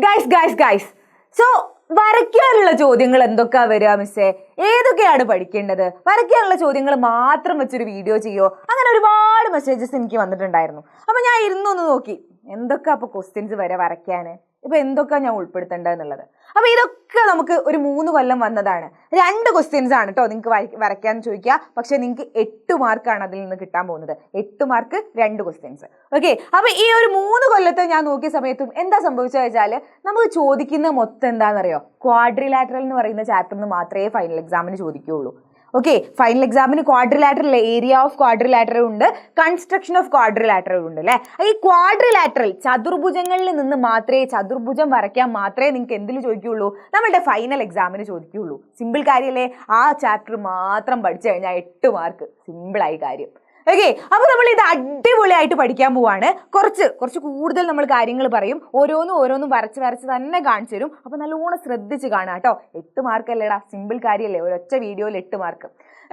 Guys so വരയ്ക്കാനുള്ള ചോദ്യങ്ങൾ എന്തൊക്കെയാ വരിക മിസ്സേ? ഏതൊക്കെയാണ് പഠിക്കേണ്ടത്? വരയ്ക്കാനുള്ള ചോദ്യങ്ങൾ മാത്രം വെച്ചൊരു വീഡിയോ ചെയ്യോ? അങ്ങനെ ഒരുപാട് മെസ്സേജസ് എനിക്ക് വന്നിട്ടുണ്ടായിരുന്നു. അപ്പൊ ഞാൻ ഇരുന്നൊന്ന് നോക്കി എന്തൊക്കെ അപ്പൊ ക്വസ്റ്റ്യൻസ് വരെ വരയ്ക്കാന്, ഇപ്പൊ എന്തൊക്കെ ഞാൻ ഉൾപ്പെടുത്തേണ്ടതെന്നുള്ളത്. അപ്പൊ ഇതൊക്കെ നമുക്ക് ഒരു 3 കൊല്ലം വന്നതാണ്. 2 ക്വസ്റ്റ്യൻസ് ആണ് കേട്ടോ നിങ്ങൾക്ക് വരയ്ക്കാൻ ചോദിക്കുക. പക്ഷെ നിങ്ങൾക്ക് 8 മാർക്കാണ് അതിൽ നിന്ന് കിട്ടാൻ പോകുന്നത്. 8 മാർക്ക് 2 ക്വസ്റ്റ്യൻസ്. ഓക്കെ, അപ്പൊ ഈ ഒരു 3 കൊല്ലത്തെ ഞാൻ നോക്കിയ സമയത്തും എന്താ സംഭവിച്ചത് വെച്ചാൽ നമുക്ക് ചോദിക്കുന്ന മൊത്തം എന്താണെന്നറിയോ? ക്വാഡ്രിലാറ്ററൽ എന്ന് പറയുന്ന ചാപ്റ്ററിന് മാത്രമേ ഫൈനൽ എക്സാമിന് ചോദിക്കുകയുള്ളൂ. ഓക്കെ, ഫൈനൽ എക്സാമിന് ക്വാഡ്രിലാറ്ററൽ, ഏരിയ ഓഫ് ക്വാഡ്രിലാറ്ററൽ ഉണ്ട്, കൺസ്ട്രക്ഷൻ ഓഫ് ക്വാഡ്രിലാറ്ററൽ ഉണ്ട് അല്ലെ. ഈ ക്വാഡ്രിലാറ്ററൽ ചതുർഭുജങ്ങളിൽ നിന്ന് മാത്രമേ, ചതുർഭുജം വരയ്ക്കാൻ മാത്രമേ നിങ്ങൾക്ക് എന്തിൽ ചോദിക്കുകയുള്ളൂ? നമ്മുടെ ഫൈനൽ എക്സാമിന് ചോദിക്കുകയുള്ളൂ. സിമ്പിൾ കാര്യമല്ലേ? ആ ചാപ്റ്റർ മാത്രം പഠിച്ചു കഴിഞ്ഞാൽ 8 മാർക്ക്. സിമ്പിളായി കാര്യം. ഓക്കെ, അപ്പൊ നമ്മൾ ഇത് അടിപൊളിയായിട്ട് പഠിക്കാൻ പോവാണ്. കുറച്ച് കൂടുതൽ നമ്മൾ കാര്യങ്ങൾ പറയും. ഓരോന്നും വരച്ച് തന്നെ കാണിച്ചു തരും. അപ്പൊ നല്ലോണം ശ്രദ്ധിച്ച് കാണാം കേട്ടോ. 8 മാർക്ക് അല്ലേടാ, സിമ്പിൾ കാര്യമല്ലേ? ഒരൊറ്റ വീഡിയോയിൽ 8 മാർക്ക്.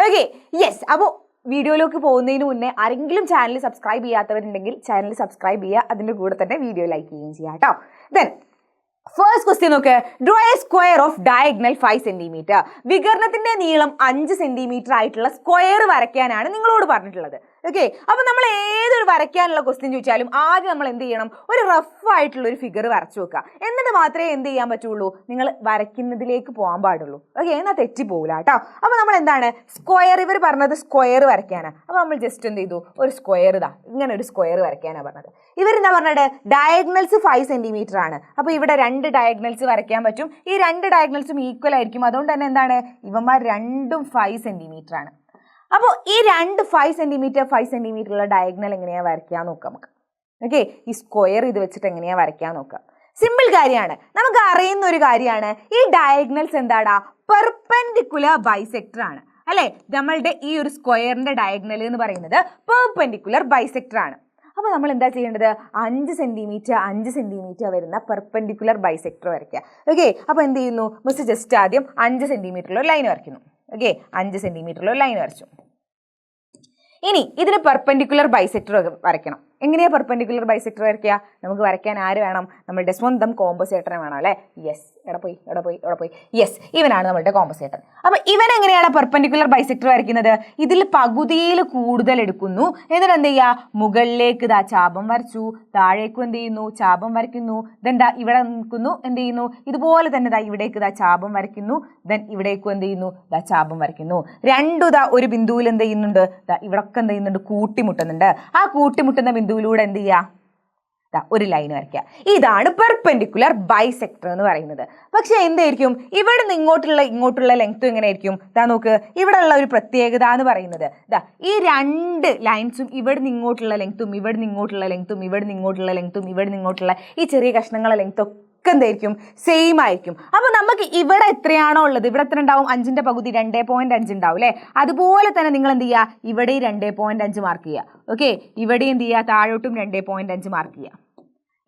Okay, yes. അപ്പോൾ വീഡിയോയിലേക്ക് പോകുന്നതിന് മുന്നേ ആരെങ്കിലും ചാനൽ സബ്സ്ക്രൈബ് ചെയ്യാത്തവരുണ്ടെങ്കിൽ ചാനൽ സബ്സ്ക്രൈബ് ചെയ്യുക. അതിന്റെ കൂടെ തന്നെ വീഡിയോ ലൈക്ക് ചെയ്യുകയും ചെയ്യാം കേട്ടോ. ദെൻ ഫസ്റ്റ് ക്വസ്റ്റ്യൻ നോക്ക്. Draw a square of diagonal 5 centimetre. വികരണത്തിന്റെ നീളം 5 സെന്റിമീറ്റർ ആയിട്ടുള്ള സ്ക്വയർ വരയ്ക്കാനാണ് നിങ്ങളോട് പറഞ്ഞിട്ടുള്ളത്. ഓക്കെ, അപ്പൊ നമ്മൾ ഏതൊരു വരയ്ക്കാനുള്ള ക്വസ്റ്റ്യൻ ചോദിച്ചാലും ആദ്യം നമ്മൾ എന്ത് ചെയ്യണം? ഒരു റഫ് ആയിട്ടുള്ള ഒരു ഫിഗർ വരച്ചു വെക്കുക. എന്നിട്ട് മാത്രമേ എന്ത് ചെയ്യാൻ പറ്റുള്ളൂ? നിങ്ങൾ വരയ്ക്കുന്നതിലേക്ക് പോകാൻ പാടുള്ളൂ. ഓക്കെ, എന്നാൽ തെറ്റിപ്പോകില്ല കേട്ടോ. അപ്പൊ നമ്മൾ എന്താണ് സ്ക്വയർ, ഇവർ പറഞ്ഞത് സ്ക്വയർ വരയ്ക്കാനാണ്. അപ്പൊ നമ്മൾ ജസ്റ്റ് എന്ത് ചെയ്തു? ഒരു സ്ക്വയർ, ഇങ്ങനെ ഒരു സ്ക്വയർ വരയ്ക്കാനാണ് പറഞ്ഞത്. ഇവരെന്താ പറഞ്ഞത്? ഡയഗണൽസ് 5 സെന്റിമീറ്റർ ആണ്. അപ്പൊ ഇവിടെ 2 ഡയഗണൽസ് വരയ്ക്കാൻ പറ്റും. ഈ 2 ഡയഗണൽസും ഈക്വൽ ആയിരിക്കും. അതുകൊണ്ട് തന്നെ എന്താണ്? ഇവന്മാർ രണ്ടും 5 സെന്റിമീറ്റർ ആണ്. അപ്പോൾ ഈ 2 5 സെന്റിമീറ്റർ ഉള്ള ഡയഗണൽ എങ്ങനെയാ വരയ്ക്കാൻ നോക്കാം നമുക്ക്. ഓക്കെ, ഈ സ്ക്വയർ ഇത് വെച്ചിട്ട് എങ്ങനെയാ വരയ്ക്കാൻ നോക്കാം. സിമ്പിൾ കാര്യമാണ്, നമുക്ക് അറിയുന്ന ഒരു കാര്യമാണ്. ഈ ഡയഗണൽസ് എന്താടാ? പെർപെൻഡിക്കുലർ ബൈസെക്ടർ ആണ് അല്ലെ. നമ്മളുടെ ഈ ഒരു സ്ക്വയറിന്റെ ഡയഗണൽ എന്ന് പറയുന്നത് പെർപെൻഡിക്കുലർ ബൈസെക്ടർ ആണ്. അപ്പൊ നമ്മൾ എന്താ ചെയ്യേണ്ടത്? 5 സെന്റിമീറ്റർ വരുന്ന പെർപെൻഡിക്കുലർ ബൈസെക്ടർ വരയ്ക്കുക. ഓക്കെ, അപ്പൊ എന്ത് ചെയ്യുന്നു? മിസ് ജസ്റ്റ് ആദ്യം 5 സെന്റിമീറ്ററിലുള്ള ലൈൻ വരയ്ക്കുന്നു. ഓക്കെ, 5 സെന്റിമീറ്ററിലുള്ള ലൈൻ വരച്ചു. ഇനി ഇതിന് പെർപെൻഡിക്കുലർ ബൈസെക്ടർ വരയ്ക്കണം. എങ്ങനെയാ പെർപെൻഡിക്കുലർ ബൈസെക്ടർ വരയ്ക്കുക? നമുക്ക് വരയ്ക്കാൻ ആര് വേണം? നമ്മളുടെ സ്വന്തം കോമ്പസേറ്ററിനെ വേണം അല്ലെ. യെസ്, എവിടെ പോയി? യെസ്, ഇവനാണ് നമ്മളുടെ കോമ്പസേറ്റർ. അപ്പൊ ഇവൻ എങ്ങനെയാണ് പെർപെൻഡിക്കുലർ ബൈസെക്ടർ വരയ്ക്കുന്നത്? ഇതിൽ പകുതിയിൽ കൂടുതൽ എടുക്കുന്നു. എന്നിട്ട് എന്ത് ചെയ്യുക? മുകളിലേക്ക് ചാപം വരച്ചു, താഴേക്കും എന്ത് ചെയ്യുന്നു? ചാപം വരയ്ക്കുന്നു. ദെൻ ഇവിടെ നിൽക്കുന്നു, എന്ത് ചെയ്യുന്നു? ഇതുപോലെ തന്നെ ഇവിടേക്ക് ചാപം വരയ്ക്കുന്നു. ദെൻ ഇവിടേക്കും എന്ത് ചെയ്യുന്നു? ചാപം വരയ്ക്കുന്നു. രണ്ടു ഒരു ബിന്ദുവിൽ എന്ത് ചെയ്യുന്നുണ്ട്? ഇവിടൊക്കെ എന്ത് ചെയ്യുന്നുണ്ട്? കൂട്ടിമുട്ടുന്നുണ്ട്. ആ കൂട്ടിമുട്ടുന്ന ബിന്ദുവിലൂടെ എന്ത് ചെയ്യുക? ഒരു ലൈൻ വരയ്ക്കുക. ഇതാണ് പെർപെൻഡിക്കുലർ ബൈസെക്ടർ എന്ന് പറയുന്നത്. പക്ഷെ എന്തായിരിക്കും ഇവിടെ നിന്ന് ഇങ്ങോട്ടുള്ള ലെങ്ത് എങ്ങനെയായിരിക്കും? നോക്ക്, ഇവിടെ ഉള്ള ഒരു പ്രത്യേകത എന്ന് പറയുന്നത് ഈ 2 ലൈൻസും ഇവിടെ നിന്ന് ഇങ്ങോട്ടുള്ള ലെങ്ത്തും ഇവിടെ നിന്ന് ഇങ്ങോട്ടുള്ള ലെങ്ത്തും ഇവിടെ നിന്ന് ഇങ്ങോട്ടുള്ള ലെങ്ത്തും ഇവിടെ നിന്ന് ഇങ്ങോട്ടുള്ള ഈ ചെറിയ കഷ്ണങ്ങളുടെ ലെങ്ത്തും എന്തായിരിക്കും? സെയിം ആയിരിക്കും. അപ്പൊ നമുക്ക് ഇവിടെ എത്രയാണോ ഉള്ളത്, ഇവിടെ എത്ര ഉണ്ടാവും? 5ന്റെ പകുതി 2.5 ഉണ്ടാവും അല്ലെ. അതുപോലെ തന്നെ നിങ്ങൾ എന്ത് ചെയ്യുക? ഇവിടെ 2.5 മാർക്ക് ചെയ്യുക. ഓക്കെ, ഇവിടെ എന്ത് ചെയ്യുക? താഴോട്ടും 2.5 മാർക്ക് ചെയ്യുക.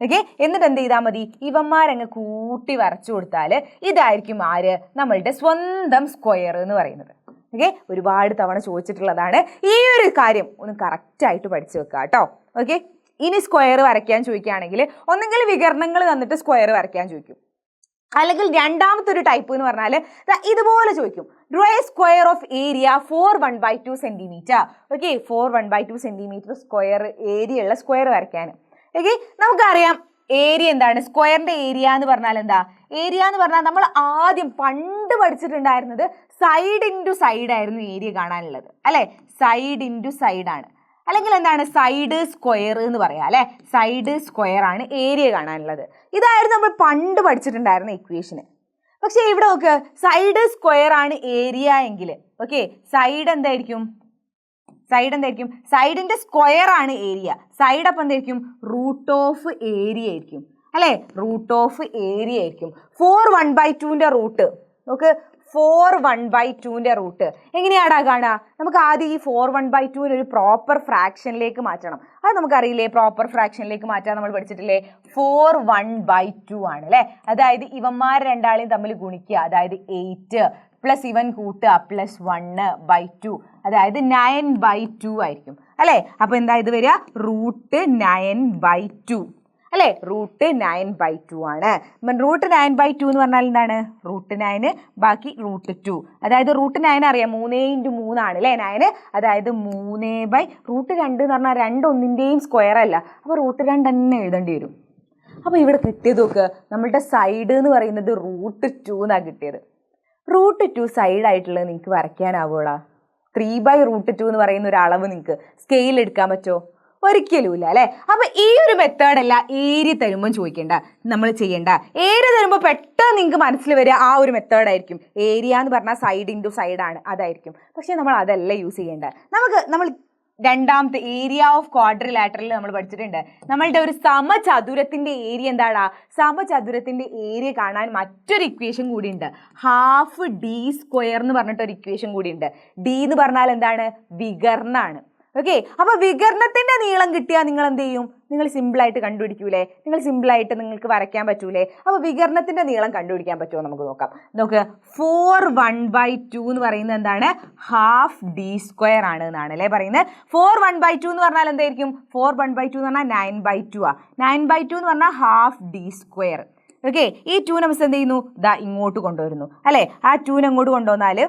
ഓക്കെ, എന്നിട്ട് എന്ത് ചെയ്താൽ മതി? ഇവന്മാരങ്ങ് കൂട്ടി വരച്ചു കൊടുത്താൽ ഇതായിരിക്കും ആര്? നമ്മളുടെ സ്വന്തം സ്ക്വയർ എന്ന് പറയുന്നത്. ഓക്കെ, ഒരുപാട് തവണ ചോദിച്ചിട്ടുള്ളതാണ്. ഈ ഒരു കാര്യം ഒന്ന് കറക്റ്റായിട്ട് പഠിച്ചു വെക്കുക കേട്ടോ. ഓക്കെ, ഇനി സ്ക്വയർ വരയ്ക്കാൻ ചോദിക്കുകയാണെങ്കിൽ ഒന്നെങ്കിൽ വികരണങ്ങൾ തന്നിട്ട് സ്ക്വയർ വരയ്ക്കാൻ ചോദിക്കും, അല്ലെങ്കിൽ രണ്ടാമത്തെ ഒരു ടൈപ്പ് എന്ന് പറഞ്ഞാൽ ഇതുപോലെ ചോദിക്കും. Draw a square of area 4 centimetre. Okay, 4 centimetre square area ഉള്ള സ്ക്വയർ വരയ്ക്കാൻ. ഓക്കെ, നമുക്കറിയാം ഏരിയ എന്താണ്? സ്ക്വയറിന്റെ ഏരിയ എന്ന് പറഞ്ഞാൽ എന്താ? ഏരിയ എന്ന് പറഞ്ഞാൽ നമ്മൾ ആദ്യം പണ്ട് പഠിച്ചിട്ടുണ്ടായിരുന്നത് സൈഡ് ഇൻറ്റു സൈഡ് ആയിരുന്നു ഏരിയ കാണാനുള്ളത് അല്ലെ. സൈഡ് ഇൻറ്റു സൈഡ് ആണ്, അല്ലെങ്കിൽ എന്താണ്? സൈഡ് സ്ക്വയർ എന്ന് പറയാം അല്ലെ. സൈഡ് സ്ക്വയർ ആണ് ഏരിയ കാണാനുള്ളത്. ഇതായിരുന്നു നമ്മൾ പണ്ട് പഠിച്ചിട്ടുണ്ടായിരുന്ന ഇക്വേഷന്. പക്ഷെ ഇവിടെ നോക്ക്, സൈഡ് സ്ക്വയർ ആണ് ഏരിയ എങ്കിൽ ഓക്കെ, സൈഡ് എന്തായിരിക്കും? സൈഡിന്റെ സ്ക്വയർ ആണ് ഏരിയ. സൈഡ് അപ്പം എന്തായിരിക്കും? റൂട്ട് ഓഫ് ഏരിയ ആയിരിക്കും അല്ലെ. റൂട്ട് ഓഫ് ഏരിയ ആയിരിക്കും. 4 റൂട്ട് നോക്ക്, 4 റൂട്ട് എങ്ങനെയാടാ കാണുക? നമുക്ക് ആദ്യം ഈ 4 ഒരു പ്രോപ്പർ ഫ്രാക്ഷനിലേക്ക് മാറ്റണം. അത് നമുക്കറിയില്ലേ? പ്രോപ്പർ ഫ്രാക്ഷനിലേക്ക് മാറ്റാൻ നമ്മൾ പഠിച്ചിട്ടില്ലേ? 4 ആണ് അല്ലെ. അതായത് ഇവന്മാർ രണ്ടാളെയും തമ്മിൽ ഗുണിക്കുക, അതായത് 8 പ്ലസ് ഇവൻ കൂട്ടുക പ്ലസ് 1/2, അതായത് 9/2 ആയിരിക്കും അല്ലെ. അപ്പൊ എന്താ ഇത് വരിക? റൂട്ട് 9/2. അല്ലേ? √9/2 ആണ്. √9/2 എന്ന് പറഞ്ഞാൽ എന്താണ്? √9 ബാക്കി √2. അതായത് √9 അറിയാം, 3 × 3 ആണ് അല്ലേ 9. അതായത് 3/√2 എന്ന് പറഞ്ഞാൽ 2 ഒന്നിൻ്റെയും സ്ക്വയർ അല്ല, അപ്പോൾ √2 തന്നെ എഴുതേണ്ടി വരും. അപ്പോൾ ഇവിടെ കിട്ടിയത് നോക്ക്, നമ്മളുടെ സൈഡ് എന്ന് പറയുന്നത് √2 എന്നാണ് കിട്ടിയത്. √2 സൈഡായിട്ടുള്ളത് നിങ്ങൾക്ക് വരയ്ക്കാനാവുകയുള്ളൂ? 3/√2 എന്ന് പറയുന്ന ഒരു അളവ് നിങ്ങൾക്ക് സ്കെയിൽ എടുക്കാൻ പറ്റുമോ? ഒരിക്കലും ഇല്ല അല്ലേ? അപ്പൊ ഈ ഒരു മെത്തേഡല്ല ഏരിയ തരുമ്പോൾ ചോദിക്കേണ്ട, നമ്മൾ ചെയ്യേണ്ട. ഏരിയ തരുമ്പോൾ പെട്ടെന്ന് നിങ്ങൾക്ക് മനസ്സിൽ വരിക ആ ഒരു മെത്തേഡായിരിക്കും. ഏരിയ എന്ന് പറഞ്ഞാൽ സൈഡ് ഇൻറ്റു സൈഡാണ്, അതായിരിക്കും. പക്ഷെ നമ്മൾ അതല്ല യൂസ് ചെയ്യേണ്ടത്. നമ്മൾ രണ്ടാമത്തെ ഏരിയ ഓഫ് ക്വാഡ്രിലാറ്ററൽ നമ്മൾ പഠിച്ചിട്ടുണ്ട്. നമ്മളുടെ ഒരു സമചതുരത്തിന്റെ ഏരിയ എന്താടാ? സമചതുരത്തിന്റെ ഏരിയ കാണാൻ മറ്റൊരു ഇക്വേഷൻ കൂടി ഉണ്ട്, ½ d² എന്ന് പറഞ്ഞിട്ടൊരു ഇക്വേഷൻ കൂടി ഉണ്ട്. ഡി എന്ന് പറഞ്ഞാൽ എന്താണ്? വികർണാണ്. ഓക്കെ, അപ്പൊ വികർണത്തിന്റെ നീളം കിട്ടിയാൽ നിങ്ങൾ എന്ത് ചെയ്യും? നിങ്ങൾ സിമ്പിളായിട്ട് കണ്ടുപിടിക്കൂലേ? സിമ്പിളായിട്ട് നിങ്ങൾക്ക് വരയ്ക്കാൻ പറ്റൂലേ? അപ്പൊ വികർണത്തിന്റെ നീളം കണ്ടുപിടിക്കാൻ പറ്റുമോ? നമുക്ക് നോക്കാം. നോക്ക്, 4/1/2 എന്ന് പറയുന്നത് എന്താണ്? ½ d² ആണ് എന്നാണ് അല്ലേ പറയുന്നത്. 4/1/2 എന്ന് പറഞ്ഞാൽ എന്തായിരിക്കും? 4/1/2 എന്ന് പറഞ്ഞാൽ 9/2 ആ. 9/2 എന്ന് പറഞ്ഞാൽ ½ d². ഓക്കെ, ഈ 2 നമ്മൾ എന്ത് ചെയ്യുന്നു? ദാ ഇങ്ങോട്ട് കൊണ്ടുവരുന്നു അല്ലേ? ആ 2 അങ്ങോട്ട് കൊണ്ടുവന്നാൽ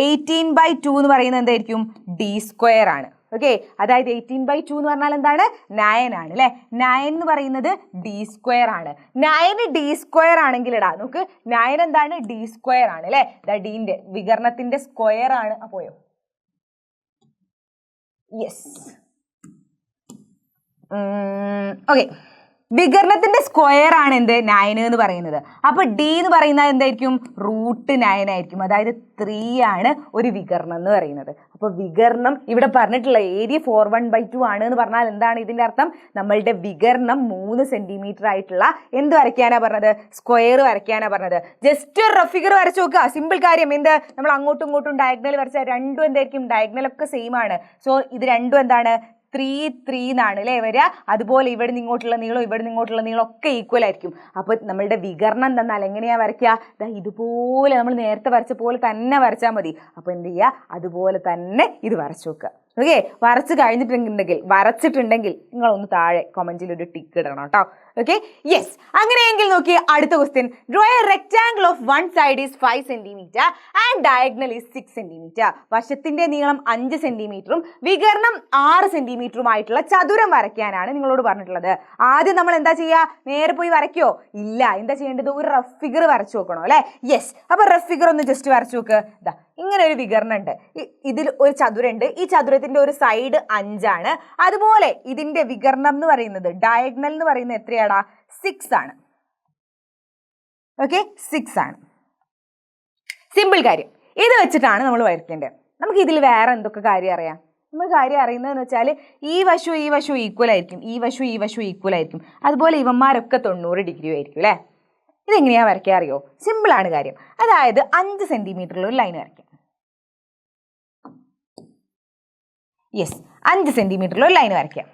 18/2 എന്ന് പറയുന്നത് എന്തായിരിക്കും? d² ആണ്. ഓക്കെ, അതായത് 18/2 എന്ന് പറഞ്ഞാൽ എന്താണ്? 9 ആണ് അല്ലേ? 9 എന്ന് പറയുന്നത് d² ആണ്. 9 d² ആണെങ്കിൽ ഇടാ നോക്ക്, 9 എന്താണ്? d² ആണ് അല്ലേ? ഡീന്റെ വികർണത്തിന്റെ സ്ക്വയർ ആണ്. പോയോ? യെസ്. ഓക്കെ, വികർണത്തിന്റെ സ്ക്വയർ ആണ് എന്ത്? 9 എന്ന് പറയുന്നത്. അപ്പൊ ഡി എന്ന് പറയുന്നത് എന്തായിരിക്കും? √9 ആയിരിക്കും. അതായത് 3 ആണ് ഒരു വികർണം എന്ന് പറയുന്നത്. അപ്പൊ വികർണം ഇവിടെ പറഞ്ഞിട്ടുള്ള ഏരിയ 4/1/2 ആണ് എന്ന് പറഞ്ഞാൽ എന്താണ് ഇതിന്റെ അർത്ഥം? നമ്മളുടെ വികർണം 3 സെന്റിമീറ്റർ ആയിട്ടുള്ള എന്ത് വരയ്ക്കാനാ പറഞ്ഞത്? സ്ക്വയർ വരയ്ക്കാനാ പറഞ്ഞത്. ജസ്റ്റ് ഒരു റഫ് ഫിഗർ വരച്ചു നോക്കുക, സിമ്പിൾ കാര്യം. എന്ത്? നമ്മൾ അങ്ങോട്ടും ഇങ്ങോട്ടും ഡയഗണൽ വരച്ചാൽ രണ്ടും എന്തായിരിക്കും? ഡയഗണലൊക്കെ സെയിം ആണ്. സോ ഇത് രണ്ടും എന്താണ്? 3 എന്നാണ് അല്ലേ വരിക. അതുപോലെ ഇവിടെ നിന്ന് ഇങ്ങോട്ടുള്ള നീളം ഇവിടെ നിന്ന് ഇങ്ങോട്ടുള്ള നീളം ഒക്കെ ഈക്വൽ ആയിരിക്കും. അപ്പോൾ നമ്മളുടെ വികർണം തന്നാൽ എങ്ങനെയാ വരയ്ക്കുക? ഇതുപോലെ നമ്മൾ നേരത്തെ വരച്ച പോലെ തന്നെ വരച്ചാൽ മതി. അപ്പോൾ എന്ത് ചെയ്യുക? അതുപോലെ തന്നെ ഇത് വരച്ചു വെക്കുക. ഓക്കെ, വരച്ചിട്ടുണ്ടെങ്കിൽ നിങ്ങളൊന്ന് താഴെ കമന്റിൽ ഒരു ടിക്ക് ഇടണം കേട്ടോ. Okay, yes. അങ്ങനെയെങ്കിൽ നോക്കി അടുത്ത question. Draw A rectangle of one side is 5 centimetre and diagonal is 6 centimetre. വശത്തിന്റെ നീളം 5 സെന്റിമീറ്ററും വികർണം 6 സെന്റിമീറ്ററുമായിട്ടുള്ള ചതുരം വരയ്ക്കാനാണ് നിങ്ങളോട് പറഞ്ഞിട്ടുള്ളത്. ആദ്യം നമ്മൾ എന്താ ചെയ്യുക? നേരെ പോയി വരയ്ക്കോ? ഇല്ല. എന്താ ചെയ്യേണ്ടത്? ഒരു റഫ് ഫിഗർ വരച്ചു നോക്കണോ അല്ലേ? യെസ്. അപ്പൊ റഫ് ഫിഗർ ഒന്ന് ജസ്റ്റ് വരച്ചു നോക്ക്. ഇങ്ങനെ ഒരു വികരണം ഉണ്ട്, ഇതിൽ ഒരു ചതുരമുണ്ട്. ഈ ചതുരത്തിന്റെ ഒരു സൈഡ് 5 ആണ്. അതുപോലെ ഇതിന്റെ വികർണം എന്ന് പറയുന്നത് ഡയഗണൽ എന്ന് പറയുന്നത് എത്രയാടാ? 6 ആണ്. ഓക്കെ, 6 ആണ്. സിമ്പിൾ കാര്യം. ഇത് വെച്ചിട്ടാണ് നമ്മൾ വരയ്ക്കേണ്ടത്. നമുക്ക് ഇതിൽ വേറെ എന്തൊക്കെ കാര്യം അറിയാം? നമ്മൾ കാര്യം അറിയുന്നതെന്ന് വെച്ചാൽ ഈ വശവും ഈക്വൽ ആയിരിക്കും, ഈ വശവും ഈക്വൽ ആയിരിക്കും. അതുപോലെ ഇവന്മാരൊക്കെ 90 ഡിഗ്രി ആയിരിക്കും അല്ലേ? ഇതെങ്ങനെയാ വരയ്ക്കാൻ അറിയോ? സിമ്പിൾ ആണ് കാര്യം. അതായത് 5 സെന്റിമീറ്ററിൽ ഒരു ലൈൻ വരയ്ക്കാം. യെസ്, 5 സെന്റിമീറ്ററിൽ ഒരു ലൈൻ വരയ്ക്കാം.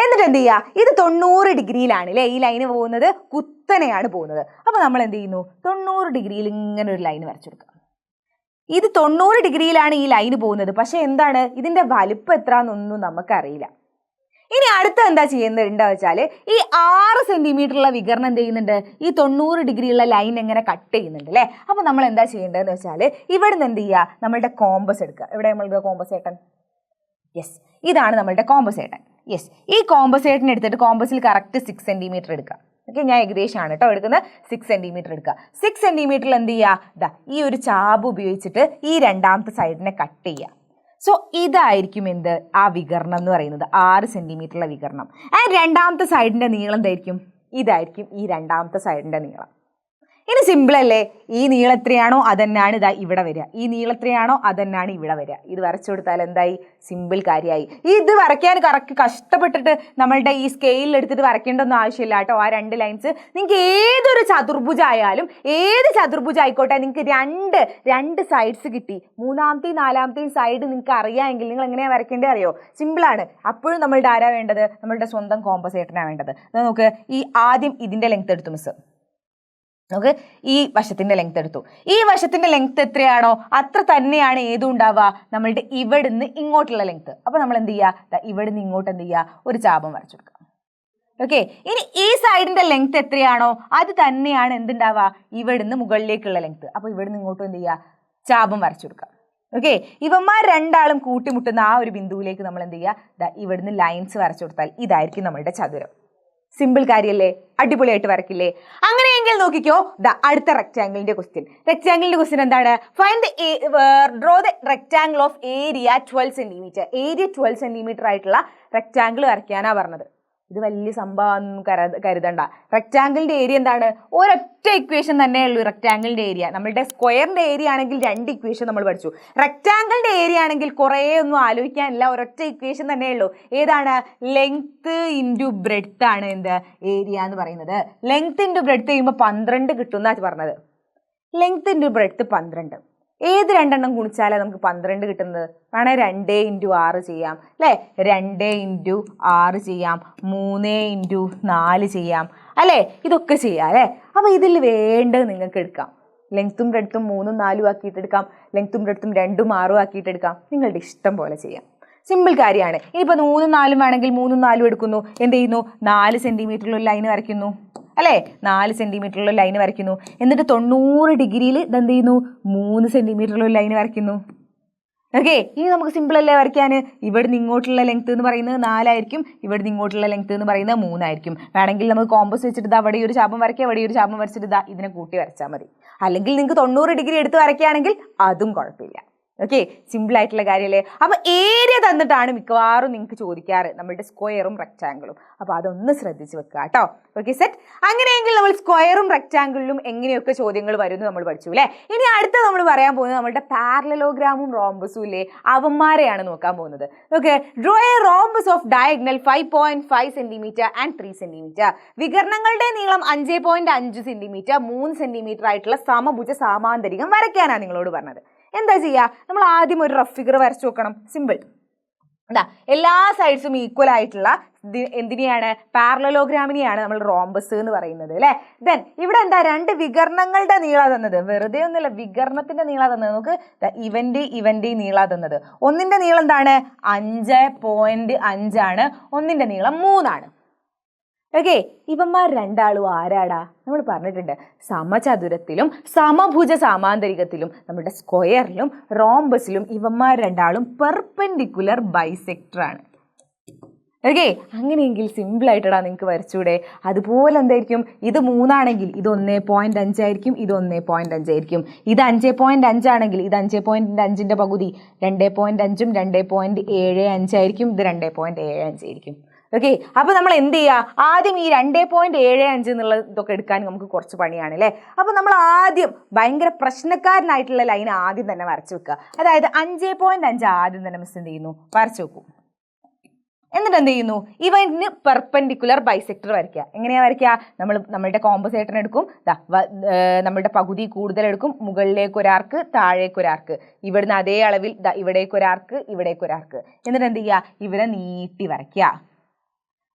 എന്നിട്ട് എന്ത് ചെയ്യുക? ഇത് 90 ഡിഗ്രിയിലാണ് അല്ലേ ഈ ലൈന് പോകുന്നത്? കുത്തനെയാണ് പോകുന്നത്. അപ്പോൾ നമ്മൾ എന്ത് ചെയ്യുന്നു? 90 ഡിഗ്രിയിൽ ഇങ്ങനെ ഒരു ലൈൻ വരച്ചു കൊടുക്കുക. ഇത് 90 ഡിഗ്രിയിലാണ് ഈ ലൈന് പോകുന്നത്. പക്ഷെ എന്താണ് ഇതിന്റെ വലിപ്പം എത്രയെന്നൊന്നും നമുക്കറിയില്ല. ഇനി അടുത്ത എന്താ ചെയ്യുന്നുണ്ട് വെച്ചാൽ ഈ 6 സെന്റിമീറ്ററുള്ള വികർണം എന്ത് ചെയ്യുന്നുണ്ട്? ഈ 90 ഡിഗ്രിയുള്ള ലൈൻ എങ്ങനെ കട്ട് ചെയ്യുന്നുണ്ട് അല്ലേ? അപ്പോൾ നമ്മൾ എന്താ ചെയ്യേണ്ടതെന്ന് വെച്ചാൽ ഇവിടെ നിന്ന് എന്ത് ചെയ്യുക? നമ്മളുടെ കോമ്പസ് എടുക്കുക. ഇവിടെ നമ്മളുടെ കോമ്പസ് ഏട്ടൻ. യെസ്, ഇതാണ് നമ്മളുടെ കോമ്പസ് ഏട്ടൻ. യെസ്, ഈ കോമ്പസ് ഏട്ടൻ എടുത്തിട്ട് കോമ്പസിൽ കറക്റ്റ് 6 സെന്റിമീറ്റർ എടുക്കുക. ഓക്കെ, ഞാൻ ഏകദേശമാണ് കേട്ടോ എടുക്കുന്നത്. 6 സെന്റിമീറ്റർ എടുക്കുക. 6 സെന്റിമീറ്ററിൽ എന്ത് ചെയ്യുക? ഈ ഒരു ചാബ് ഉപയോഗിച്ചിട്ട് ഈ രണ്ടാമത്തെ സൈഡിനെ കട്ട് ചെയ്യുക. സോ ഇതായിരിക്കും എന്ത്? ആ വികർണം എന്ന് പറയുന്നത് 6 സെന്റിമീറ്ററുള്ള വികർണം. രണ്ടാമത്തെ സൈഡിന്റെ നീളം എന്തായിരിക്കും? ഇതായിരിക്കും ഈ രണ്ടാമത്തെ സൈഡിന്റെ നീളം. ഇനി സിമ്പിൾ അല്ലേ? ഈ നീളം എത്രയാണോ അതന്നെയാണ് ഇതാ ഇവിടെ വരിക. ഈ നീളം എത്രയാണോ അതന്നെയാണ് ഇവിടെ വരിക. ഇത് വരച്ചു കൊടുത്താൽ എന്തായി? സിമ്പിൾ കാര്യമായി. ഇത് വരയ്ക്കാൻ കറക്റ്റ് കഷ്ടപ്പെട്ടിട്ട് നമ്മളുടെ ഈ സ്കെയിലിൽ എടുത്തിട്ട് വരയ്ക്കേണ്ടൊന്നും ആവശ്യമില്ല കേട്ടോ. ആ 2 ലൈൻസ് നിങ്ങൾക്ക് ഏതൊരു ചതുർഭുജായാലും, ഏത് ചതുർഭുജം ആയിക്കോട്ടെ, നിങ്ങൾക്ക് രണ്ട് സൈഡ്സ് കിട്ടി. മൂന്നാമത്തെയും നാലാമത്തെയും സൈഡ് നിങ്ങൾക്ക് അറിയാമെങ്കിൽ നിങ്ങൾ എങ്ങനെയാണ് വരയ്ക്കേണ്ടത് അറിയോ? സിമ്പിളാണ്. അപ്പോഴും നമ്മളുടെ ആരാ വേണ്ടത്? നമ്മളുടെ സ്വന്തം കോമ്പസേറ്റനാണ് വേണ്ടത്. നമുക്ക് ഈ ആദ്യം ഇതിൻ്റെ ലെങ്ത് എടുത്തു മിസ്. നമുക്ക് ഈ വശത്തിന്റെ ലെങ്ത് എടുത്തു. ഈ വശത്തിന്റെ ലെങ്ത് എത്രയാണോ അത്ര തന്നെയാണ് ഏതും ഉണ്ടാവുക? നമ്മളുടെ ഇവിടുന്ന് ഇങ്ങോട്ടുള്ള ലെങ്ത്. അപ്പൊ നമ്മൾ എന്ത് ചെയ്യുക? ഇവിടുന്ന് ഇങ്ങോട്ട് എന്ത് ചെയ്യുക? ഒരു ചാപം വരച്ചു കൊടുക്കുക. ഓക്കെ, ഇനി ഈ സൈഡിന്റെ ലെങ്ത് എത്രയാണോ അത് തന്നെയാണ് എന്തുണ്ടാവുക ഇവിടുന്ന് മുകളിലേക്കുള്ള ലെങ്ത്. അപ്പൊ ഇവിടുന്ന് ഇങ്ങോട്ടും എന്ത് ചെയ്യുക, ചാപം വരച്ചു കൊടുക്കാം. ഓക്കെ, ഇവന്മാർ രണ്ടാളും കൂട്ടിമുട്ടുന്ന ആ ഒരു ബിന്ദുവിലേക്ക് നമ്മൾ എന്ത് ചെയ്യുക, ഇവിടുന്ന് ലൈൻസ് വരച്ചു കൊടുത്താൽ ഇതായിരിക്കും നമ്മളുടെ ചതുരം. സിമ്പിൾ കാര്യല്ലേ, അടിപൊളിയായിട്ട് വരക്കില്ലേ? അങ്ങനെയെങ്കിൽ നോക്കിക്കോ, അടുത്ത റെക്ടാംഗിളിന്റെ ക്വസ്റ്റ്യൻ എന്താണ്? Find draw the rectangle of area 12 centimetre. Area 12 centimetre ആയിട്ടുള്ള റെക്ടാംഗിൾ വരയ്ക്കാനാ പറഞ്ഞത്. ഇത് വലിയ സംഭവം കരുതണ്ട. റെക്ടാംഗിളിന്റെ ഏരിയ എന്താണ്? ഒരൊറ്റ ഇക്വേഷൻ തന്നെ ഉള്ളൂ റെക്ടാംഗിളിന്റെ ഏരിയ. നമ്മളുടെ സ്ക്വയറിന്റെ ഏരിയ ആണെങ്കിൽ 2 ഇക്വേഷൻ നമ്മൾ പഠിച്ചു. റെക്ടാംഗിളിന്റെ ഏരിയ ആണെങ്കിൽ കുറേ ഒന്നും ആലോചിക്കാനില്ല, ഒരൊറ്റ ഇക്വേഷൻ തന്നെ ഉള്ളൂ. ഏതാണ്? ലെങ്ത് ഇൻറ്റു ബ്രെഡ്ത്ത് ആണ് എന്ത് ഏരിയ എന്ന് പറയുന്നത്. ലെങ്ത് ഇൻറ്റു ബ്രെഡ്ത്ത് ചെയ്യുമ്പോൾ 12 കിട്ടുന്ന പറഞ്ഞത്. Length into breadth 12. ഏത് രണ്ടെണ്ണം ഗുണിച്ചാലേ നമുക്ക് 12 കിട്ടുന്നത്? വേണേൽ 2 ഇൻറ്റു 6 ചെയ്യാം അല്ലേ, 2 ഇൻറ്റു 6 ചെയ്യാം, 3 ഇൻറ്റു 4 ചെയ്യാം അല്ലേ, ഇതൊക്കെ ചെയ്യാം അല്ലേ. അപ്പോൾ ഇതിൽ വേണ്ടത് നിങ്ങൾക്ക് എടുക്കാം. ലെങ്ത്തും ബ്രെഡ്ത്തും 3ഉം 4ഉം ആക്കിയിട്ട് എടുക്കാം, ലെങ്ത്തും ബ്രെഡ്ത്തും 2ഉം 6ഉം ആക്കിയിട്ട് എടുക്കാം. നിങ്ങളുടെ ഇഷ്ടം പോലെ ചെയ്യാം. സിമ്പിൾ കാര്യമാണ്. ഇനിയിപ്പോൾ 3ഉം 4ഉം വേണമെങ്കിൽ 3ഉം 4ഉം എടുക്കുന്നു. എന്ത് ചെയ്യുന്നു? 4 സെന്റിമീറ്ററിലുള്ള ലൈൻ വരയ്ക്കുന്നു അല്ലേ, 4 സെന്റിമീറ്ററിലുള്ള ലൈൻ വരയ്ക്കുന്നു. എന്നിട്ട് 90 ഡിഗ്രിയിൽ ഇതെന്ത് ചെയ്യുന്നു? 3 സെന്റിമീറ്ററിലുള്ള ലൈൻ വരയ്ക്കുന്നു. ഓക്കെ, ഇനി നമുക്ക് സിമ്പിൾ അല്ലേ വരയ്ക്കാൻ? ഇവിടുന്ന് ഇങ്ങോട്ടുള്ള ലെങ്ത് എന്ന് പറയുന്നത് 4 ആയിരിക്കും, ഇവിടുന്ന് ഇങ്ങോട്ടുള്ള ലെങ്ത് എന്ന് പറയുന്നത് 3 ആയിരിക്കും. വേണമെങ്കിൽ നമുക്ക് കോമ്പസ് വെച്ചിട്ട് അവിടെ ഒരു ചാപം വരയ്ക്കുക, അവിടെ ഒരു ചാപം വരച്ചിട്ട് ഇതിനെ കൂട്ടി വരച്ചാൽ മതി. അല്ലെങ്കിൽ നിങ്ങൾക്ക് 90 ഡിഗ്രി എടുത്ത് വരയ്ക്കുകയാണെങ്കിൽ അതും കുഴപ്പമില്ല. ഓക്കെ, സിമ്പിൾ ആയിട്ടുള്ള കാര്യമല്ലേ. അപ്പൊ ഏരിയ തന്നിട്ടാണ് മിക്കവാറും നിങ്ങൾക്ക് ചോദിക്കാറ്, നമ്മളുടെ സ്ക്വയറും റെക്ടാംഗിളും. അപ്പൊ അതൊന്ന് ശ്രദ്ധിച്ച് വെക്കുക കേട്ടോ. Okay set. അങ്ങനെയെങ്കിൽ നമ്മൾ സ്ക്വയറും റെക്ടാംഗിളിലും എങ്ങനെയൊക്കെ ചോദ്യങ്ങൾ വരുന്നു നമ്മൾ പഠിച്ചു അല്ലേ. ഇനി അടുത്ത നമ്മൾ പറയാൻ പോകുന്നത് നമ്മളുടെ പാരലലോഗ്രാമും റോംബസും ഇല്ലേ, അവന്മാരെയാണ് നോക്കാൻ പോകുന്നത്. Okay, draw a rhombus of diagonal 5.5 centimetre and 3 centimetre. വികരണങ്ങളുടെ നീളം 5.5 സെന്റിമീറ്റർ 3 സെന്റിമീറ്റർ ആയിട്ടുള്ള സമഭുജ സാമാന്തരികം വരയ്ക്കാനാണ് നിങ്ങളോട് പറഞ്ഞത്. എന്താ ചെയ്യുക? നമ്മൾ ആദ്യം ഒരു റഫ് ഫിഗർ വരച്ചു നോക്കണം. സിമ്പിൾ. എല്ലാ സൈഡ്സും ഈക്വൽ ആയിട്ടുള്ള എന്തിനെയാണ്? പാരലലോഗ്രാമിനെയാണ് നമ്മൾ റോംബസ് എന്ന് പറയുന്നത് അല്ലേ. ദെൻ ഇവിടെ എന്താ? 2 വികരണങ്ങളുടെ നീള തന്നത്. വെറുതെ ഒന്നുമില്ല, വികരണത്തിന്റെ നീള തന്നത്. നമുക്ക് ഇവന്റെ നീള തന്നത്. ഒന്നിന്റെ നീളം എന്താണ്? 5.5 ആണ്, ഒന്നിന്റെ നീളം 3 ആണ്. ഓക്കെ, ഇവന്മാർ രണ്ടാളും ആരാടാ? നമ്മൾ പറഞ്ഞിട്ടുണ്ട്, സമചതുരത്തിലും സമഭുജ സാമാന്തരികത്തിലും നമ്മുടെ സ്ക്വയറിലും റോംബസിലും ഇവന്മാർ രണ്ടാളും പെർപെൻഡിക്കുലർ ബൈസെക്ടർ ആണ്. ഓക്കെ, അങ്ങനെയെങ്കിൽ സിമ്പിൾ ആയിട്ടാ നിങ്ങൾക്ക് വരച്ചൂടെ? അതുപോലെ എന്തായിരിക്കും? ഇത് 3 ആണെങ്കിൽ ഇത് 1.5 ആയിരിക്കും, ഇത് 1.5 ആയിരിക്കും. ഇത് 5.5 ആണെങ്കിൽ ഇത് 5.5ന്റെ പകുതി 2.5ഉം 2.75 ആയിരിക്കും, ഇത് 2.75 ആയിരിക്കും. ഓക്കെ, അപ്പൊ നമ്മൾ എന്ത് ചെയ്യുക? ആദ്യം ഈ 2.75 എന്നുള്ള ഇതൊക്കെ എടുക്കാൻ നമുക്ക് കുറച്ച് പണിയാണ് അല്ലേ. അപ്പൊ നമ്മൾ ആദ്യം ഭയങ്കര പ്രശ്നക്കാരനായിട്ടുള്ള ലൈൻ ആദ്യം തന്നെ വരച്ചു വെക്കുക. അതായത് 5.5 ആദ്യം തന്നെ മിസ് എന്ത് ചെയ്യുന്നു? വരച്ചു വെക്കും. എന്നിട്ട് എന്ത് ചെയ്യുന്നു? ഇവന് പെർപെൻഡിക്കുലർ ബൈസെക്ടർ വരയ്ക്കുക. എങ്ങനെയാ വരയ്ക്കുക? നമ്മളുടെ കോമ്പസേറ്റർ എടുക്കും, നമ്മളുടെ പകുതി കൂടുതൽ എടുക്കും, മുകളിലേക്ക് ഒരാർക്ക് താഴേക്ക് ഒരാർക്ക്, ഇവിടുന്ന് അതേ അളവിൽ ഇവിടേക്ക് ഒരാർക്ക് ഇവിടേക്ക് ഒരാർക്ക്, എന്നിട്ട് എന്ത് ചെയ്യുക? ഇവരെ നീട്ടി വരയ്ക്കുക.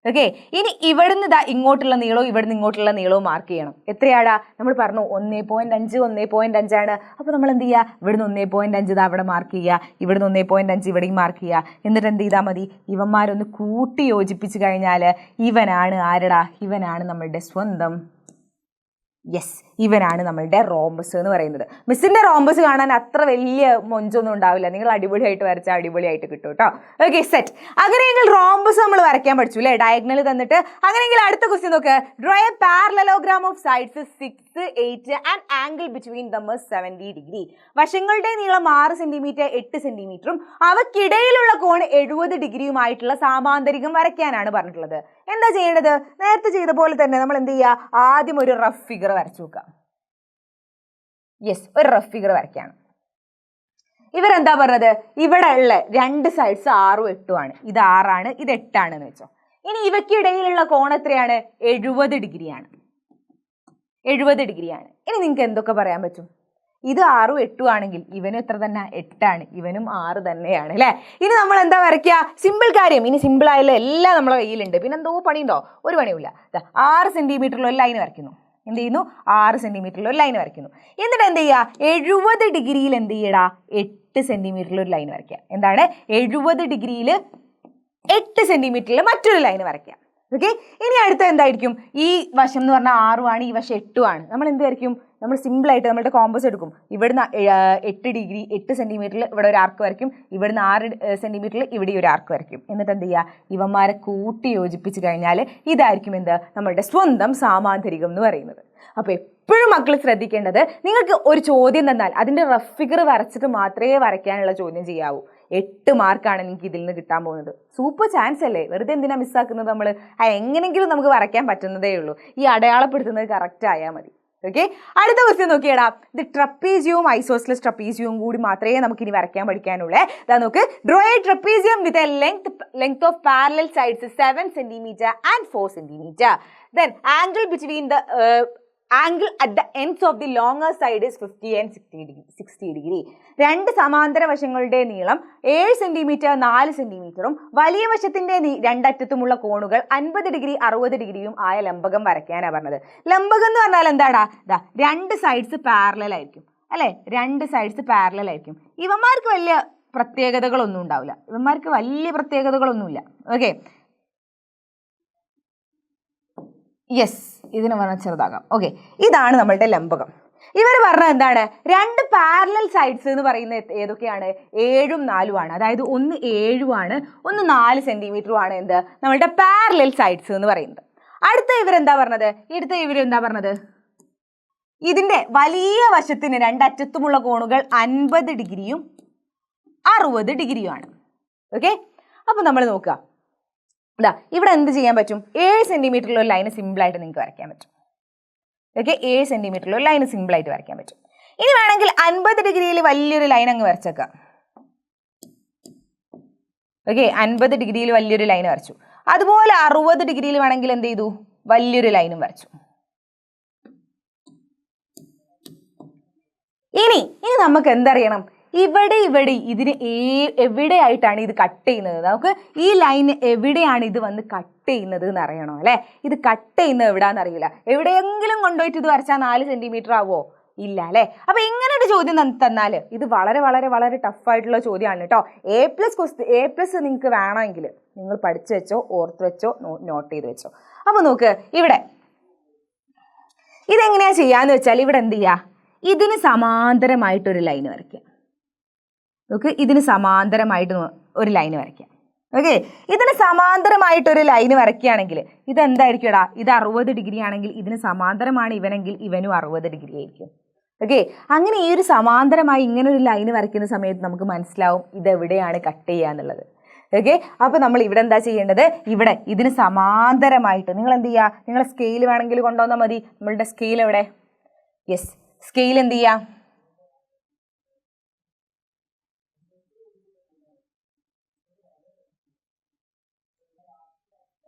ഓക്കെ, ഇനി ഇവിടുന്ന് ഇങ്ങോട്ടുള്ള നീളവും ഇവിടുന്ന് ഇങ്ങോട്ടുള്ള നീളവും മാർക്ക് ചെയ്യണം. എത്രയാടാ? നമ്മൾ പറഞ്ഞു 1.5 1.5 ആണ്. അപ്പോൾ നമ്മൾ എന്ത് ചെയ്യുക? ഇവിടുന്ന് 1.5 അവിടെ മാർക്ക് ചെയ്യുക, ഇവിടുന്ന് 1.5 ഇവിടെയും മാർക്ക് ചെയ്യുക. എന്നിട്ട് എന്ത് ചെയ്താൽ മതി? ഇവന്മാരൊന്ന് കൂട്ടി യോജിപ്പിച്ച് കഴിഞ്ഞാൽ ഇവനാണ് ആരടാ? ഇവനാണ് നമ്മളുടെ സ്വന്തം, യെസ്, ഇവനാണ് നമ്മളുടെ റോംബസ് എന്ന് പറയുന്നത്. മിസ്സിന്റെ റോംബസ് കാണാൻ അത്ര വലിയ മൊഞ്ചൊന്നും ഉണ്ടാവില്ല, നിങ്ങൾ അടിപൊളിയായിട്ട് വരച്ചാൽ അടിപൊളിയായിട്ട് കിട്ടും കേട്ടോ. Okay set. അങ്ങനെയെങ്കിൽ റോംബസ് നമ്മൾ വരയ്ക്കാൻ പഠിച്ചു അല്ലേ, ഡയഗണൽ തന്നിട്ട്. അങ്ങനെയെങ്കിൽ അടുത്ത ക്വസ്റ്റ്യൻ നോക്ക്. Draw A parallelogram of sides 6, 8 and angle between them 70 degree. വശങ്ങളുടെ നീളം 6 സെന്റിമീറ്റർ 8 സെന്റിമീറ്ററും അവക്കിടയിലുള്ള കോൺ 70 ഡിഗ്രിയുമായിട്ടുള്ള സാമാന്തരികം വരയ്ക്കാനാണ് പറഞ്ഞിട്ടുള്ളത്. എന്താ ചെയ്യേണ്ടത്? നേരത്തെ ചെയ്ത പോലെ തന്നെ നമ്മൾ എന്ത് ചെയ്യുക? ആദ്യം ഒരു റഫ് ഫിഗർ വരച്ചു നോക്കുക. യെസ്, ഒരു റഫ് ഫിഗർ വരയ്ക്കാണ്. ഇവരെന്താ പറഞ്ഞത്? ഇവിടെ ഉള്ള 2 സൈഡ്സ് 6ഉം 8ഉം ആണ്. ഇത് 6 ആണ്, ഇത് 8 ആണെന്ന് വെച്ചോ. ഇനി ഇവയ്ക്കിടയിലുള്ള കോൺ എത്രയാണ്? 70 ഡിഗ്രിയാണ്. 70 ഡിഗ്രിയാണ്. ഇനി നിങ്ങൾക്ക് എന്തൊക്കെ പറയാൻ പറ്റും? ഇത് 6ഉം 8ഉം ആണെങ്കിൽ ഇവനും എത്ര തന്നെ? 8 ആണ്, ഇവനും 6 തന്നെയാണ് അല്ലേ. ഇനി നമ്മൾ എന്താ വരയ്ക്കുക? സിമ്പിൾ കാര്യം. ഇനി സിമ്പിൾ ആയാലും എല്ലാം നമ്മളെ കയ്യിലുണ്ട്, പിന്നെ എന്തോ പണിയുണ്ടോ? ഒരു പണിയില്ല. 6 സെന്റിമീറ്ററിലുള്ള ഒരു ലൈൻ വരയ്ക്കുന്നു. എന്ത് ചെയ്യുന്നു? 6 സെന്റിമീറ്ററിൽ ഒരു ലൈൻ വരയ്ക്കുന്നു. എന്നിട്ട് എന്ത് ചെയ്യുക? 70 ഡിഗ്രിയിൽ എന്ത് ചെയ്യടാ? 8 സെന്റിമീറ്ററിൽ ഒരു ലൈൻ വരയ്ക്കുക. എന്താണ്? 70 ഡിഗ്രിയിൽ 8 സെന്റിമീറ്ററിൽ മറ്റൊരു ലൈൻ വരയ്ക്കുക. ഓക്കെ, ഇനി അടുത്ത എന്തായിരിക്കും? ഈ വശം എന്ന് പറഞ്ഞാൽ 6 ആണ്, ഈ വശം 8 ആണ്. നമ്മൾ എന്തായിരിക്കും? നമ്മൾ സിമ്പിളായിട്ട് നമ്മളുടെ കോമ്പസ് എടുക്കും. ഇവിടുന്ന് 8 ഡിഗ്രി 8 സെൻറ്റിമീറ്ററിൽ ഇവിടെ ഒരു ആർക്ക് വരയ്ക്കും, ഇവിടുന്ന് 6 സെൻറ്റിമീറ്ററിൽ ഇവിടെ ഒരു ആർക്ക് വരയ്ക്കും. എന്നിട്ട് എന്ത് ചെയ്യുക? ഇവന്മാരെ കൂട്ടി യോജിപ്പിച്ച് കഴിഞ്ഞാൽ ഇതായിരിക്കും എന്ത്? നമ്മളുടെ സ്വന്തം സാമാന്തരികം എന്ന് പറയുന്നത്. അപ്പോൾ എപ്പോഴും മക്കൾ ശ്രദ്ധിക്കേണ്ടത്, നിങ്ങൾക്ക് ഒരു ചോദ്യം തന്നാൽ അതിൻ്റെ റഫ് ഫിഗർ വരച്ചിട്ട് മാത്രമേ വരയ്ക്കാനുള്ള ചോദ്യം ചെയ്യാവൂ. 8 മാർക്കാണ് നിങ്ങൾക്ക് ഇതിൽ നിന്ന് കിട്ടാൻ പോകുന്നത്. സൂപ്പർ ചാൻസ് അല്ലേ? വെറുതെ എന്തിനാ മിസ്സാക്കുന്നത് നമ്മൾ? എങ്ങനെയെങ്കിലും നമുക്ക് വരയ്ക്കാൻ പറ്റുന്നതേ ഉള്ളൂ. ഈ അടയാളപ്പെടുത്തുന്നത് കറക്റ്റ് ആയാൽ മതി. ഓക്കെ, അടുത്ത ക്വസ്റ്റ്യൻ നോക്കിയടാ. ഇത് ട്രപ്പീസിയവും ഐസോസ്ലസ് ട്രപ്പീസിയവും കൂടി മാത്രമേ നമുക്ക് ഇനി വരയ്ക്കാൻ പഠിക്കാനുള്ളേ. ഇതാ നോക്ക്. Draw A trapezium with a length of parallel sides 7 centimetre and 4 centimetre. Then angle between the angle at the ends of the longer side is 50 and 60 degree. രണ്ട് സമാന്തര വശങ്ങളുടെ നീളം 7 സെന്റിമീറ്റർ 4 സെന്റിമീറ്ററും വലിയ വശത്തിന്റെ രണ്ടറ്റത്തുമുള്ള കോണുകൾ 50 ഡിഗ്രി 60 ഡിഗ്രിയും ആയ ലംബകം വരയ്ക്കാനാണ് പറഞ്ഞത്. ലംബകം എന്ന് പറഞ്ഞാൽ എന്താടാ? ഇതാ രണ്ട് സൈഡ്സ് പാരലൽ ആയിരിക്കും അല്ലെ? രണ്ട് സൈഡ്സ് പാരലൽ ആയിരിക്കും. ഇവന്മാർക്ക് വലിയ പ്രത്യേകതകളൊന്നും ഉണ്ടാവില്ല. ഓക്കെ, യെസ്, ഇതിന് പറഞ്ഞാൽ ചെറുതാകാം. ഓക്കെ, ഇതാണ് നമ്മളുടെ ലംബകം. ഇവർ പറഞ്ഞത് എന്താണ്? രണ്ട് പാരലൽ സൈഡ്സ് എന്ന് പറയുന്നത് ഏതൊക്കെയാണ്? 7ഉം 4ഉം ആണ്. അതായത് ഒന്ന് 7ഉം ആണ്, ഒന്ന് 4 സെന്റിമീറ്ററും ആണ് എന്ത്? നമ്മളുടെ പാരലൽ സൈഡ്സ് എന്ന് പറയുന്നത്. അടുത്ത ഇവരെന്താ പറഞ്ഞത്? ഇതിന്റെ വലിയ വശത്തിന് രണ്ടറ്റത്തുമുള്ള കോണുകൾ 50 ഡിഗ്രിയും 60 ഡിഗ്രിയും ആണ്. ഓക്കെ, അപ്പൊ നമ്മൾ നോക്കുക. ഇതാ ഇവിടെ എന്ത് ചെയ്യാൻ പറ്റും? 7 സെന്റിമീറ്ററിലുള്ള ഒരു ലൈന് സിമ്പിളായിട്ട് നിങ്ങൾക്ക് വരയ്ക്കാൻ പറ്റും. ഓക്കെ, 7 സെന്റിമീറ്ററിലുള്ള ലൈന് സിമ്പിളായിട്ട് വരയ്ക്കാൻ പറ്റും. ഇനി വേണമെങ്കിൽ 50 ഡിഗ്രിയിൽ വലിയൊരു ലൈൻ അങ്ങ് വരച്ചേക്കാം. ഓക്കെ, 50 ഡിഗ്രിയിൽ വലിയൊരു ലൈൻ വരച്ചു. അതുപോലെ 60 ഡിഗ്രിയിൽ വേണമെങ്കിൽ എന്ത് ചെയ്തു? വലിയൊരു ലൈനും വരച്ചു. ഇനി നമുക്ക് എന്തറിയണം? ഇവിടെ ഇതിന് എവിടെയായിട്ടാണ് ഇത് കട്ട് ചെയ്യുന്നത്? നമുക്ക് ഈ ലൈൻ എവിടെയാണ് ഇത് വന്ന് കട്ട് ചെയ്യുന്നത് എന്ന് അറിയണോ അല്ലേ? ഇത് കട്ട് ചെയ്യുന്നത് എവിടാന്ന് അറിയില്ല. എവിടെയെങ്കിലും കൊണ്ടുപോയിട്ട് ഇത് വരച്ചാൽ 4 സെന്റിമീറ്റർ ആവോ? ഇല്ല അല്ലേ? അപ്പൊ ഇങ്ങനെ ഒരു ചോദ്യം തന്നാൽ ഇത് വളരെ വളരെ വളരെ ടഫായിട്ടുള്ള ചോദ്യമാണ് കേട്ടോ. A+ നിങ്ങൾക്ക് വേണമെങ്കിൽ നിങ്ങൾ പഠിച്ചു വെച്ചോ, ഓർത്ത് വെച്ചോ, നോട്ട് ചെയ്ത് വെച്ചോ. അപ്പൊ നോക്ക്, ഇവിടെ ഇതെങ്ങനെയാ ചെയ്യാന്ന് വെച്ചാൽ ഇവിടെ എന്ത് ചെയ്യുക? ഇതിന് സമാന്തരമായിട്ടൊരു ലൈൻ വരയ്ക്കുക. നോക്ക്, ഇതിന് സമാന്തരമായിട്ട് ഒരു ലൈൻ വരയ്ക്കാം. ഓക്കെ, ഇതിന് സമാന്തരമായിട്ടൊരു ലൈന് വരയ്ക്കുകയാണെങ്കിൽ ഇതെന്തായിരിക്കുംടാ? ഇത് 60 ഡിഗ്രി ആണെങ്കിൽ ഇതിന് സമാന്തരമാണ് ഇവനെങ്കിൽ ഇവനും 60 ഡിഗ്രി ആയിരിക്കും. ഓക്കെ, അങ്ങനെ ഈ ഒരു സമാന്തരമായി ഇങ്ങനെ ഒരു ലൈന് വരയ്ക്കുന്ന സമയത്ത് നമുക്ക് മനസ്സിലാവും ഇതെവിടെയാണ് കട്ട് ചെയ്യുക എന്നുള്ളത്. ഓക്കെ, അപ്പോൾ നമ്മൾ ഇവിടെ എന്താ ചെയ്യേണ്ടത്? ഇവിടെ ഇതിന് സമാന്തരമായിട്ട് നിങ്ങൾ എന്ത് ചെയ്യുക? നിങ്ങളെ സ്കെയിൽ വേണമെങ്കിൽ കൊണ്ടുവന്നാൽ മതി. നമ്മളുടെ സ്കെയിൽ എവിടെ? യെസ്, സ്കെയിൽ എന്ത് ചെയ്യുക?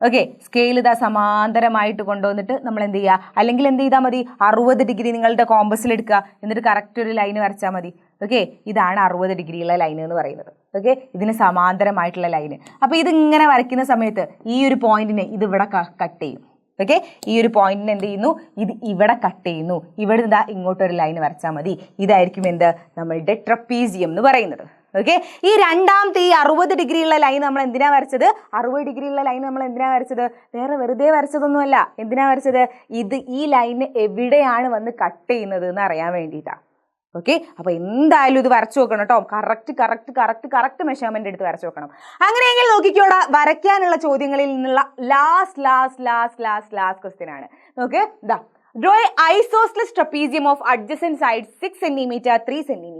ഓക്കെ, സ്കെയിൽ ഇതാ സമാന്തരമായിട്ട് കൊണ്ടുവന്നിട്ട് നമ്മൾ എന്ത് ചെയ്യുക? അല്ലെങ്കിൽ എന്ത് ചെയ്താൽ മതി? 60 ഡിഗ്രി നിങ്ങളുടെ കോമ്പസിൽ എടുക്കുക, എന്നിട്ട് കറക്റ്റ് ഒരു ലൈന് വരച്ചാൽ മതി. ഓക്കെ, ഇതാണ് 60 ഡിഗ്രിയുള്ള ലൈൻ എന്ന് പറയുന്നത്. ഓക്കെ, ഇതിന് സമാന്തരമായിട്ടുള്ള ലൈന്. അപ്പോൾ ഇതിങ്ങനെ വരയ്ക്കുന്ന സമയത്ത് ഈ ഒരു പോയിന്റിനെ ഇത് ഇവിടെ കട്ട് ചെയ്യും. ഓക്കെ, ഈ ഒരു പോയിന്റിനെ എന്ത് ചെയ്യുന്നു? ഇത് ഇവിടെ കട്ട് ചെയ്യുന്നു. ഇവിടെ ഇതാ ഇങ്ങോട്ടൊരു ലൈൻ വരച്ചാൽ മതി. ഇതായിരിക്കും എന്ത്? നമ്മളുടെ ട്രപ്പീസിയം എന്ന് പറയുന്നത്. ഓക്കെ, ഈ രണ്ടാമത്തെ ഈ 60 ഡിഗ്രിയുള്ള ലൈൻ നമ്മൾ എന്തിനാ വരച്ചത്? 60 ഡിഗ്രിയുള്ള ലൈൻ നമ്മൾ എന്തിനാ വരച്ചത്? വേറെ വെറുതെ വരച്ചതൊന്നുമല്ല. എന്തിനാ വരച്ചത്? ഈ ലൈന് എവിടെയാണ് വന്ന് കട്ട് ചെയ്യുന്നത് എന്ന് അറിയാൻ വേണ്ടിയിട്ടാണ്. ഓക്കെ, അപ്പോൾ എന്തായാലും ഇത് വരച്ചു നോക്കണം കേട്ടോ. കറക്റ്റ് മെഷർമെന്റ് എടുത്ത് വരച്ചു നോക്കണം. അങ്ങനെയെങ്കിൽ നോക്കിക്കോടാ, വരയ്ക്കാനുള്ള ചോദ്യങ്ങളിൽ നിന്നുള്ള ലാസ്റ്റ് ക്വസ്റ്റ്യൻ ആണ്. നോക്ക്, ഇതാ Draw a isosceles trapezium of adjacent sides 6 cm, 3 cm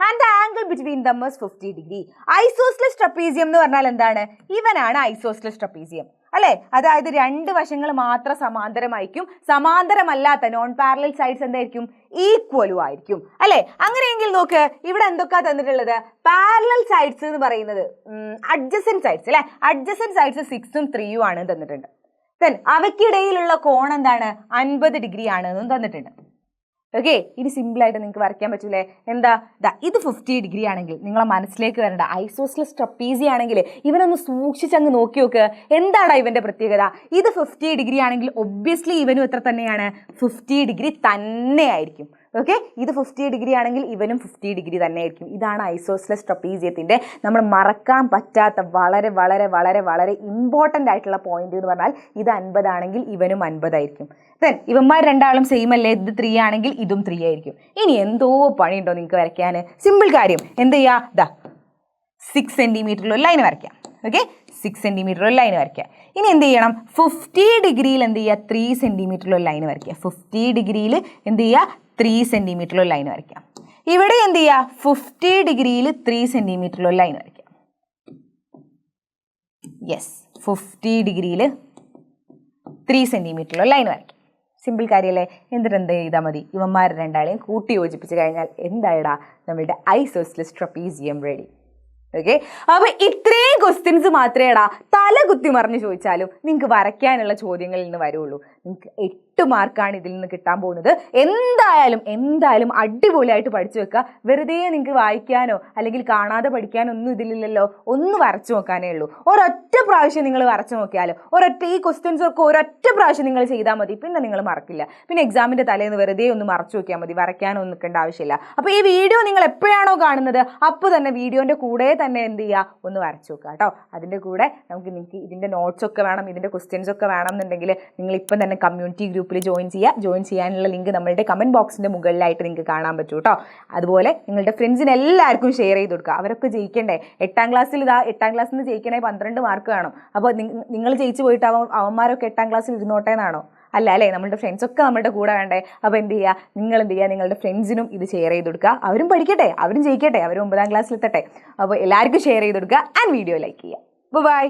and the angle between them is 50 degree. Isosceles trapezium എന്ന് പറഞ്ഞാൽ എന്താണ്? ഇവനാണ് isosceles trapezium അല്ലേ? അതായത് രണ്ട് വശങ്ങൾ മാത്രം സമാന്തരമായിരിക്കും. സമാന്തരമല്ലാത്ത നോൺ പാരലൽ സൈഡ്സ് എന്തായിരിക്കും? ഈക്വലും ആയിരിക്കും അല്ലേ? അങ്ങനെയെങ്കിൽ നോക്ക്, ഇവിടെ എന്തൊക്കെയാ തന്നിട്ടുള്ളത്? പാരലൽ സൈഡ്സ് എന്ന് പറയുന്നത് അഡ്ജസന്റ് സൈഡ്സ് അല്ലേ? അഡ്ജസന്റ് സൈഡ്സ് 6ഉം 3ഉം ആണ് തന്നിട്ടുണ്ട്. അവയ്ക്കിടയിലുള്ള കോൺ എന്താണ്? 50 ഡിഗ്രി ആണ് എന്നും തന്നിട്ടുണ്ട്. ഓക്കെ, ഇനി സിമ്പിളായിട്ട് നിങ്ങൾക്ക് വരയ്ക്കാൻ പറ്റൂലേ? എന്താ? ഇത് 50 ഡിഗ്രി ആണെങ്കിൽ നിങ്ങളെ മനസ്സിലേക്ക് വരേണ്ട ഐസോസ്ലസ് ട്രപ്പീസി ആണെങ്കിൽ ഇവനൊന്ന് സൂക്ഷിച്ചങ്ങ് നോക്കി നോക്ക്. എന്താണ് ഇവന്റെ പ്രത്യേകത? ഇത് 50 ഡിഗ്രി ആണെങ്കിൽ ഒബ്വിയസ്ലി ഇവനും എത്ര തന്നെയാണ്? 50 ഡിഗ്രി തന്നെ ആയിരിക്കും. ഓക്കെ, ഇത് 50 ഡിഗ്രി ആണെങ്കിൽ ഇവനും 50 ഡിഗ്രി തന്നെ ആയിരിക്കും. ഇതാണ് ഐസോസ്ലസ് ട്രപ്പീസിയത്തിൻ്റെ നമ്മൾ മറക്കാൻ പറ്റാത്ത വളരെ വളരെ വളരെ വളരെ ഇമ്പോർട്ടൻ്റ് ആയിട്ടുള്ള പോയിന്റ് എന്ന് പറഞ്ഞാൽ ഇത് 50 ആണെങ്കിൽ ഇവനും 50 ആയിരിക്കും. ദെൻ ഇവന്മാർ രണ്ടാളും സെയിം അല്ലേ, ഇത് 3 ആണെങ്കിൽ ഇതും 3 ആയിരിക്കും. ഇനി എന്തോ പണിയുണ്ടോ നിങ്ങൾക്ക് വരയ്ക്കാൻ? സിമ്പിൾ കാര്യം, എന്ത് ചെയ്യുക, ദാ 6 സെൻറ്റിമീറ്ററിൽ ഒരു ലൈൻ വരയ്ക്കാം. ഓക്കെ, 6 സെൻറ്റിമീറ്റർ ഒരു ലൈൻ വരയ്ക്കുക. ഇനി എന്ത് ചെയ്യണം, 50 ഡിഗ്രിയിൽ എന്ത് ചെയ്യുക, 3 സെൻറ്റിമീറ്ററിൽ ഒരു ലൈൻ വരയ്ക്കുക. 50 ഡിഗ്രിയിൽ എന്ത് ചെയ്യുക, 3 സെൻറ്റിമീറ്ററിൽ ഒരു ലൈൻ വരയ്ക്കാം. ഇവിടെ എന്ത് ചെയ്യുക, 50 ഡിഗ്രിയിൽ 3 സെൻറ്റിമീറ്ററിൽ ഒരു ലൈൻ വരയ്ക്കാം. യെസ്, 50 ഡിഗ്രിയിൽ 3 സെൻറ്റിമീറ്ററിൽ ലൈൻ വരയ്ക്കാം. സിമ്പിൾ കാര്യമല്ലേ? എന്നിട്ട് എന്ത് ചെയ്താൽ മതി, ഇവന്മാർ രണ്ടാളെയും കൂട്ടി യോജിപ്പിച്ച് കഴിഞ്ഞാൽ എന്തായിടാ, നമ്മളുടെ ഐസോസ്ലിസ് ട്രപ്പീസിയം റെഡി. ഓക്കെ, അപ്പോൾ ഇത്രയും ക്വസ്റ്റ്യൻസ് മാത്രമേടാ തല കുത്തി മറിഞ്ഞ് ചോദിച്ചാലും നിങ്ങൾക്ക് വരയ്ക്കാനുള്ള ചോദ്യങ്ങളിൽ നിന്ന് വരുള്ളൂ. നിങ്ങൾക്ക് 8 മാർക്കാണ് ഇതിൽ നിന്ന് കിട്ടാൻ പോകുന്നത്. എന്തായാലും അടിപൊളിയായിട്ട് പഠിച്ചു വെക്കുക. വെറുതെ നിങ്ങൾക്ക് വായിക്കാനോ അല്ലെങ്കിൽ കാണാതെ പഠിക്കാനോ ഒന്നും ഇതിലില്ലല്ലോ, ഒന്ന് വരച്ചു നോക്കാനേ ഉള്ളൂ. ഒരൊറ്റ പ്രാവശ്യം നിങ്ങൾ വരച്ചു നോക്കിയാലോ, ഈ ക്വസ്റ്റ്യൻസ് ഒക്കെ ഒരൊറ്റ പ്രാവശ്യം നിങ്ങൾ ചെയ്താൽ മതി, പിന്നെ നിങ്ങൾ മറക്കില്ല. പിന്നെ എക്സാമിൻ്റെ തലേന്ന് വെറുതെ ഒന്ന് മറച്ചു നോക്കിയാൽ മതി, വരയ്ക്കാനൊന്നും നിൽക്കേണ്ട ആവശ്യമില്ല. അപ്പോൾ ഈ വീഡിയോ നിങ്ങൾ എപ്പോഴാണോ കാണുന്നത് അപ്പോൾ തന്നെ വീഡിയോൻ്റെ കൂടെ തന്നെ എന്ത് ചെയ്യുക, ഒന്ന് വരച്ചു നോക്കുക കേട്ടോ. അതിൻ്റെ കൂടെ നിങ്ങൾക്ക് ഇതിൻ്റെ നോട്ട്സ് ഒക്കെ വേണം, ഇതിൻ്റെ ക്വസ്റ്റ്യൻസ് ഒക്കെ വേണമെന്നുണ്ടെങ്കിൽ നിങ്ങൾ ഇപ്പം തന്നെ കമ്മ്യൂണിറ്റി ഗ്രൂപ്പിൽ ജോയിൻ ചെയ്യാനുള്ള ലിങ്ക് നമ്മളുടെ കമൻറ്റ് ബോക്സിൻ്റെ മുകളിലായിട്ട് നിങ്ങൾക്ക് കാണാൻ പറ്റും കേട്ടോ. അതുപോലെ നിങ്ങളുടെ ഫ്രണ്ട്സിന് എല്ലാവർക്കും ഷെയർ ചെയ്ത് കൊടുക്കുക. അവരൊക്കെ ജയിക്കണ്ടേ? 8ാം ക്ലാസ്സിൽ 8ാം ക്ലാസ്സിൽ നിന്ന് ജയിക്കണേ 12 മാർക്ക് വേണം. അപ്പോൾ നിങ്ങൾ ജയിച്ചു പോയിട്ട് അവന്മാരൊക്കെ 8ാം ക്ലാസ്സിൽ ഇരുന്നോട്ടെ എന്നാണോ? അല്ല അല്ലേ, നമ്മളുടെ ഫ്രണ്ട്സൊക്കെ നമ്മളുടെ കൂടെ വേണ്ടേ? അപ്പോൾ എന്ത് ചെയ്യുക, നിങ്ങളുടെ ഫ്രണ്ട്സിനും ഇത് ഷെയർ ചെയ്ത് കൊടുക്കുക. അവരും പഠിക്കട്ടെ, അവരും ജയിക്കട്ടെ, അവരും 9ാം ക്ലാസ്സിൽ എത്തട്ടെ. അപ്പോൾ എല്ലാവർക്കും ഷെയർ ചെയ്ത് കൊടുക്കുക ആൻഡ് വീഡിയോ ലൈക്ക് ചെയ്യുക. ബൈ.